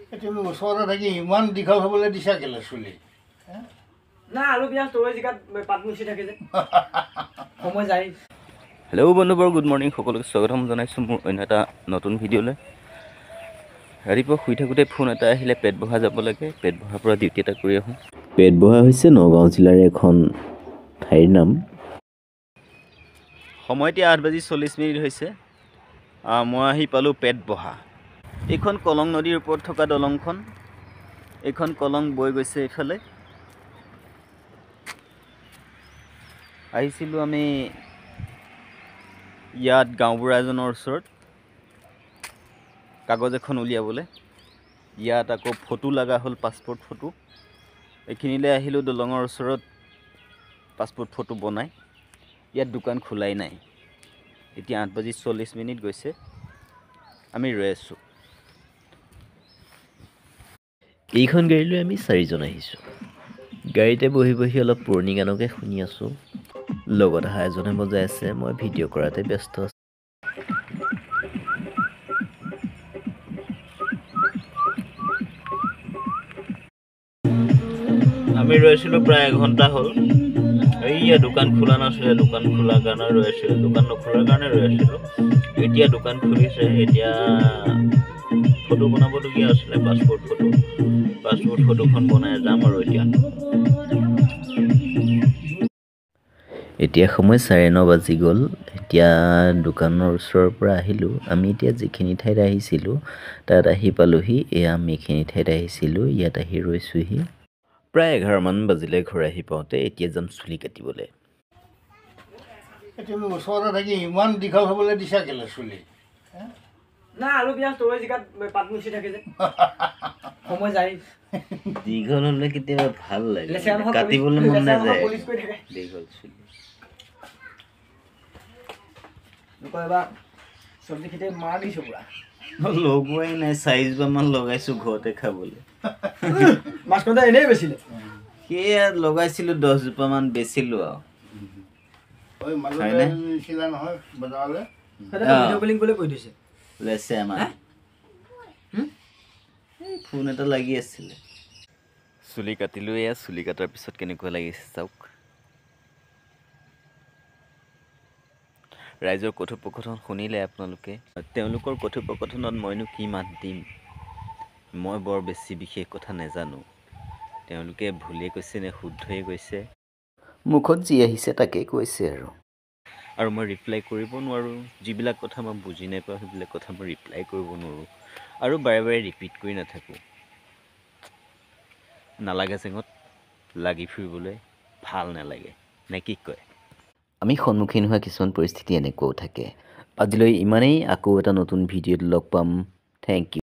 তুমি ওচৰতে থাকি ইমান দীঘল হ'বলৈ দিছা কেলে চুলি? না আৰু বিয়া তই জিকাত পাত মুচি থাকে যে সময় যায়। হেল্ল' বন্ধুবোৰ, গুড মৰ্ণিং। সকলোকে স্বাগতম জনাইছোঁ মোৰ অন্য এটা নতুন ভিডিঅ'লৈ। ৰাতিপুৱা শুই থাকোঁতে ফোন এটা আহিলে, পেট বহা যাব লাগে। পেট বহাৰ পৰা ডিউটি এটা কৰি আহোঁ। পেট বহা হৈছে নগাঁও জিলাৰ এখন ঠাইৰ নাম। সময় এতিয়া 8:40 হৈছে। মই আহি পালোঁ পেট বহা। এইখন কলং নদীৰ ওপৰত থকা দলংখন। এইখন কলং বৈ গৈছে এইফালে। আহিছিলোঁ আমি ইয়াত গাঁওবুঢ়া এজনৰ ওচৰত কাগজ এখন উলিয়াবলৈ। ইয়াত আকৌ ফটো লগা হ'ল, পাছপৰ্ট ফটো। এইখিনিলৈ আহিলোঁ দলঙৰ ওচৰত পাছপৰ্ট ফটো বনাই। ইয়াত দোকান খোলাই নাই। এতিয়া 8:40 গৈছে, আমি ৰৈ আছোঁ। এইখন গাড়ীলৈ আমি 4জন আহিছোঁ। গাড়ীতে বহি বহি অলপ পুৰণি গানকে শুনি আছোঁ। লগত অহা এজনে বজাই আছে, মই ভিডিঅ' কৰাতে ব্যস্ত আছোঁ। আমি ৰৈছিলোঁ প্ৰায় এঘণ্টা হ'ল। এইয়া দোকান খোলা নাছিলে, দোকান খোলাৰ কাৰণে ৰৈ আছিলোঁ। দোকান নখোলাৰ কাৰণে ৰৈ আছিলোঁ। এতিয়া দোকান খুলিছে। এতিয়া ফটো বনাবলগীয়া আছিলে, পাছপৰ্ট ফটোখন বনাই যাম আৰু এতিয়া সময় 9:30 বাজি গ'ল। এতিয়া দোকানৰ ওচৰৰ পৰা আহিলোঁ। আমি এতিয়া যিখিনি ঠাইত আহিছিলোঁ তাত আহি পালোহি। এয়া আমি এইখিনি ঠাইত আহিছিলোঁ, ইয়াত আহি ৰৈছোঁহি। প্ৰায় 11মান বাজিলে ঘৰ আহি পাওঁতে। এতিয়া যাম চুলি কাটিবলৈ। তুমি ওচৰতে থাকি ইমান দীঘল হ'বলৈ দিছা কেলে চুলি? না আৰু বিয়া তই জিকাত পাত মুচি থাকে যে সময় যায়। দীঘল হ'লে কেতিয়াবা ভাল লাগে, কাটিবলৈ মন নাযায় দীঘল চুলি। এবাৰ চব্জি খেতি মাৰ দিছোঁ পুৰা। লগোৱাই নাই, 4-বাৰমান লগাইছোঁ ঘৰতে খাবলৈ। মাছ কটা এনেই বেচিলে। সেয়া লগাইছিলোঁ 10জোপামান, বেচিলোঁ আৰু। নিছিলা নহয় বজাৰলৈ? ভিডিঅ' কলিং কৰিবলৈ কৈ দিছে। ওলাইছে আমাৰ ফোন এটা লাগি আছিলে। চুলি কাটিলোঁ। এয়া চুলি কটাৰ পিছত কেনেকুৱা লাগিছে চাওক। ৰাইজৰ কথোপকথন শুনিলে আপোনালোকে। তেওঁলোকৰ কথোপকথনত মইনো কি মাত দিম? মই বৰ বেছি বিশেষ কথা নাজানো। তেওঁলোকে ভুলে কৈছে নে শুদ্ধই কৈছে, মুখত যি আহিছে তাকেই কৈছে আৰু মই ৰিপ্লাই কৰিব নোৱাৰোঁ। যিবিলাক কথা মই বুজি নাপাওঁ সেইবিলাক কথা মই ৰিপ্লাই কৰিব নোৱাৰোঁ। আৰু বাৰে বাৰে ৰিপিট কৰি নাথাকোঁ। নালাগে জেঙত লাগি ফুৰিবলৈ ভাল নালাগে, নে কি কয়? আমি সন্মুখীন হোৱা কিছুমান পৰিস্থিতি এনেকুৱাও থাকে। আজিলৈ ইমানেই। আকৌ এটা নতুন ভিডিঅ'ত লগ পাম। Thank U.